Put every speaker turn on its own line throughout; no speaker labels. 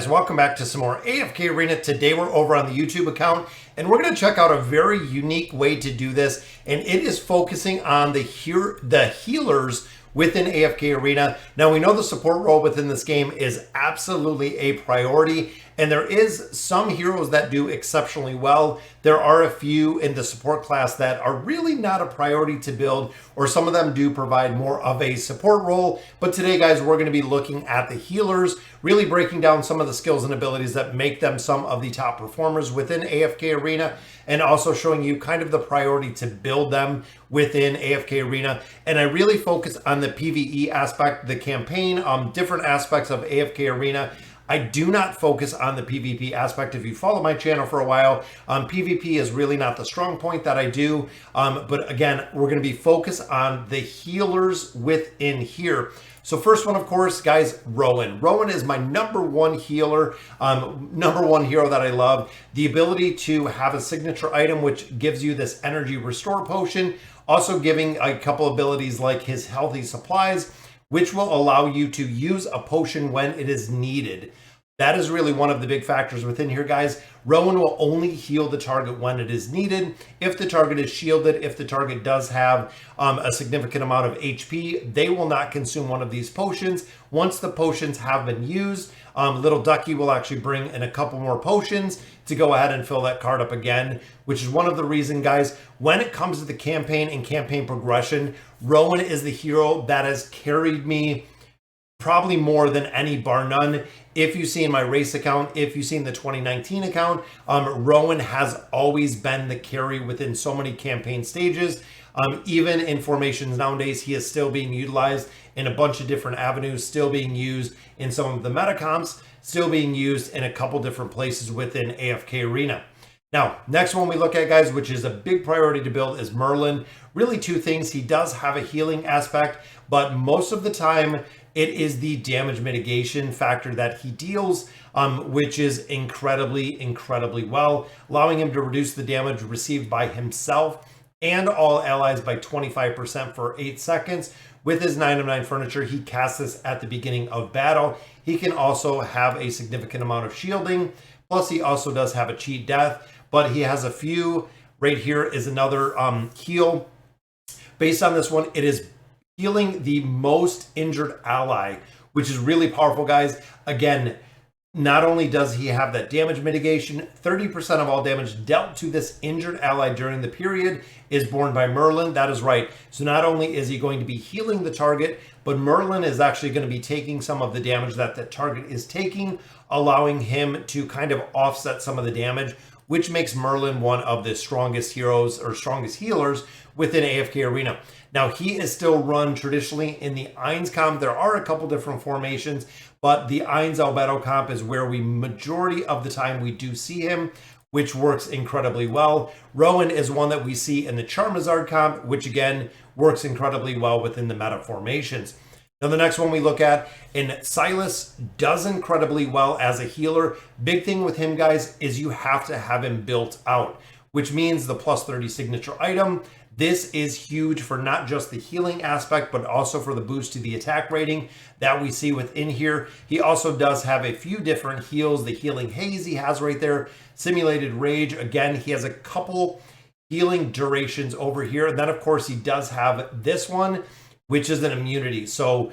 guys, welcome back to some more AFK Arena. Today we're over on the YouTube account and we're going to check out a very unique way to do this, and it is focusing on the healers within AFK Arena. Now we know the support role within this game is absolutely a priority, and there is some heroes that do exceptionally well. There are a few in the support class that are really not a priority to build, or some of them do provide more of a support role. But today, guys, we're going to be looking at the healers, really breaking down some of the skills and abilities that make them some of the top performers within AFK Arena, and also showing you kind of the priority to build them within AFK Arena. And I really focus on the PvE aspect, the campaign, different aspects of AFK Arena. I do not focus on the PvP aspect. If you follow my channel for a while, PvP is really not the strong point that I do. But again, we're going to be focused on the healers within here. So first one, of course, guys, Rowan. Rowan is my number one healer, number one hero that I love. The ability to have a signature item, which gives you this energy restore potion, also giving a couple abilities like his healthy supplies, which will allow you to use a potion when it is needed. That is really one of the big factors within here, guys. Rowan will only heal the target when it is needed. If the target is shielded, if the target does have a significant amount of HP, they will not consume one of these potions. Once the potions have been used, Little Ducky will actually bring in a couple more potions to go ahead and fill that card up again, which is one of the reasons, guys, when it comes to the campaign and campaign progression, Rowan is the hero that has carried me probably more than any, bar none. If you see in my race account, if you see in the 2019 account, Rowan has always been the carry within so many campaign stages. Even in formations nowadays, he is still being utilized in a bunch of different avenues, still being used in some of the meta comps, still being used in a couple different places within AFK Arena. Now, next one we look at, guys, which is a big priority to build, is Merlin. Really two things. He does have a healing aspect, but most of the time it is the damage mitigation factor that he deals, which is incredibly well, allowing him to reduce the damage received by himself and all allies by 25% for 8 seconds. With his 9 of 9 furniture, he casts this at the beginning of battle. He can also have a significant amount of shielding, plus he also does have a cheat death, but he has a few. Right here is another heal. Based on this one, it is healing the most injured ally, which is really powerful, guys. Again, not only does he have that damage mitigation, 30% of all damage dealt to this injured ally during the period is borne by Merlin. That is right. So not only is he going to be healing the target, but Merlin is actually going to be taking some of the damage that the target is taking, allowing him to kind of offset some of the damage, which makes Merlin one of the strongest heroes or strongest healers within AFK Arena. Now, he is still run traditionally in the Eins comp. There are a couple different formations, but the Eins Albedo comp is where we majority of the time we do see him, which works incredibly well. Rowan is one that we see in the Charizard comp, which again works incredibly well within the meta formations. Now, the next one we look at, and Silas does incredibly well as a healer. Big thing with him, guys, is you have to have him built out, which means the plus 30 signature item. This is huge for not just the healing aspect, but also for the boost to the attack rating that we see within here. He also does have a few different heals. The Healing Haze he has right there. Simulated Rage. Again, he has a couple healing durations over here. And then, of course, he does have this one, which is an immunity. So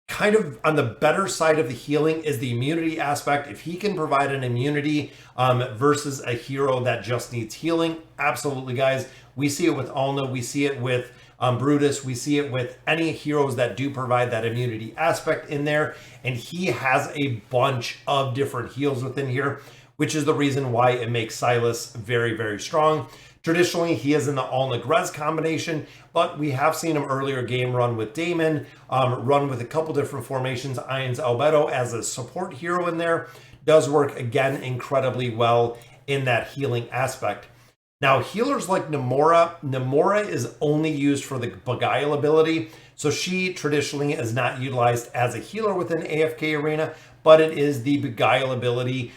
kind of on the better side of the healing is the immunity aspect. If he can provide an immunity versus a hero that just needs healing, absolutely, guys. We see it with Alna, we see it with Brutus, we see it with any heroes that do provide that immunity aspect in there. And he has a bunch of different heals within here, which is the reason why it makes Silas very strong. Traditionally, he is in the Alna-Grez combination, but we have seen him earlier game run with Damon, run with a couple different formations. Eins Albedo as a support hero in there does work, again, incredibly well in that healing aspect. Now, healers like Namora is only used for the Beguile ability, so she traditionally is not utilized as a healer within AFK Arena, but it is the Beguile ability.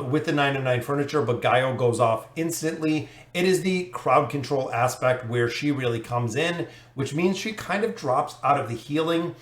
With the 9 of 9 furniture, Beguile goes off instantly. It is the crowd control aspect where she really comes in, which means she kind of drops out of the healing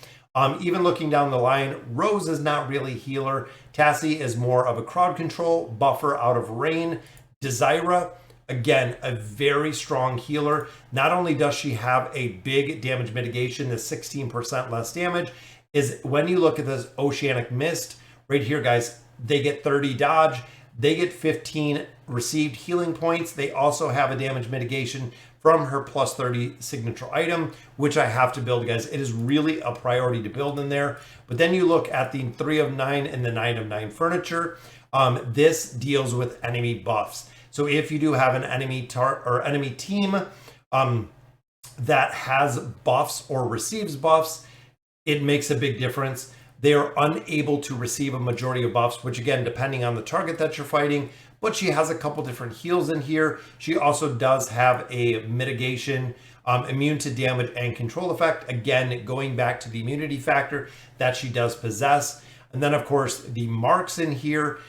Even looking down the line, Rose is not really healer. Tassie is more of a crowd control buffer out of Rain. Desira, again, a very strong healer. Not only does she have a big damage mitigation, the 16% less damage, is when you look at this Oceanic Mist right here, guys, they get 30 dodge, they get 15 received healing points. They also have a damage mitigation from her plus 30 signature item, which I have to build, guys. It is really a priority to build in there. But then you look at the 3 of 9 and the 9 of 9 furniture. This deals with enemy buffs. So if you do have an enemy enemy team that has buffs or receives buffs, it makes a big difference. They are unable to receive a majority of buffs, which again, depending on the target that you're fighting, but she has a couple different heals in here. She also does have a mitigation, immune to damage and control effect. Again, going back to the immunity factor that she does possess. And then of course, the marks in here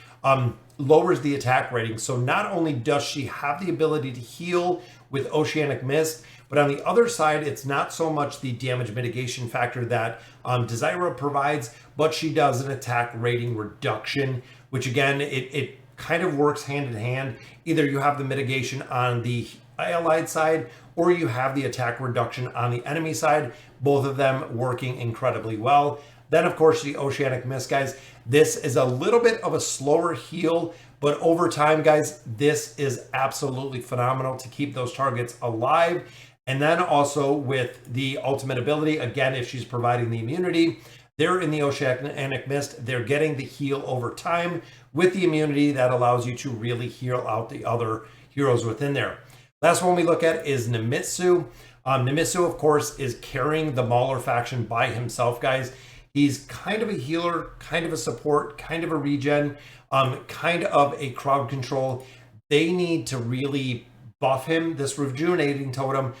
lowers the attack rating. So not only does she have the ability to heal with Oceanic Mist, but on the other side, it's not so much the damage mitigation factor that Desira provides, but she does an attack rating reduction, which again, it kind of works hand in hand. Either you have the mitigation on the allied side, or you have the attack reduction on the enemy side, both of them working incredibly well. Then of course, the Oceanic Mist, guys, this is a little bit of a slower heal, but over time, guys, this is absolutely phenomenal to keep those targets alive. And then also with the ultimate ability, again, if she's providing the immunity, they're in the Oceanic Mist, they're getting the heal over time with the immunity that allows you to really heal out the other heroes within there. Last one we look at is Namitsu. Namitsu, of course, is carrying the Mauler faction by himself, guys. He's kind of a healer, kind of a support, kind of a regen, kind of a crowd control. They need to really buff him. This rejuvenating totem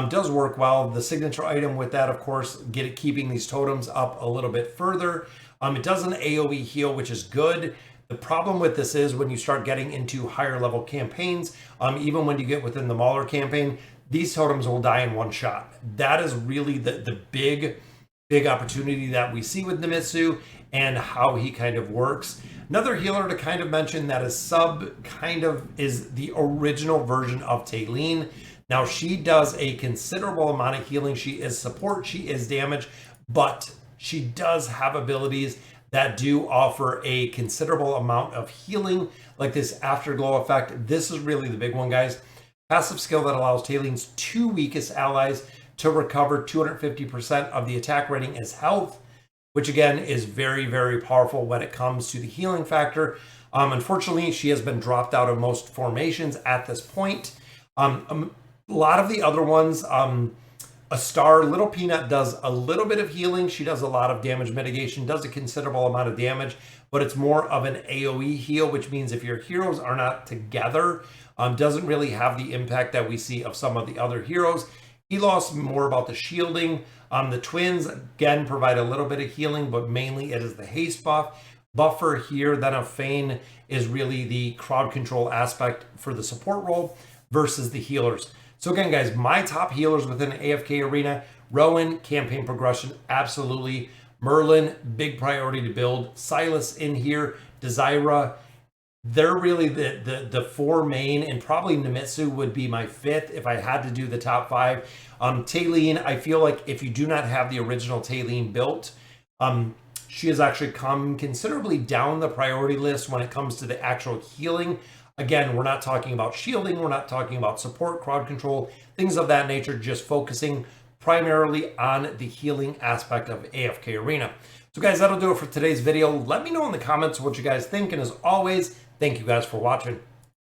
does work well. The signature item with that, of course, keeping these totems up a little bit further. It does an AoE heal, which is good. The problem with this is when you start getting into higher level campaigns, even when you get within the Mauler campaign, these totems will die in one shot. That is really the big opportunity that we see with Namitsu and how he kind of works. Another healer to kind of mention that is is the original version of Taylene. Now she does a considerable amount of healing. She is support, she is damage, but she does have abilities that do offer a considerable amount of healing, like this Afterglow effect. This is really the big one, guys. Passive skill that allows Taylene's 2 weakest allies to recover 250% of the attack rating as health, which again is very, very powerful when it comes to the healing factor. Unfortunately, she has been dropped out of most formations at this point. A lot of the other ones, a star, Little Peanut does a little bit of healing. She does a lot of damage mitigation, does a considerable amount of damage, but it's more of an AoE heal, which means if your heroes are not together, doesn't really have the impact that we see of some of the other heroes. He lost more about the shielding. The twins, again, provide a little bit of healing, but mainly it is the haste buffer here. Then a Fane is really the crowd control aspect for the support role versus the healers. So again, guys, my top healers within AFK Arena: Rowan, campaign progression, absolutely. Merlin, big priority to build. Silas in here. Desira. They're really the four main, and probably Namitsu would be my fifth if I had to do the top five. Taylene, I feel like if you do not have the original Taylene built, she has actually come considerably down the priority list when it comes to the actual healing. Again, we're not talking about shielding, we're not talking about support, crowd control, things of that nature, just focusing primarily on the healing aspect of AFK Arena. So guys, that'll do it for today's video. Let me know in the comments what you guys think, and as always, thank you guys for watching.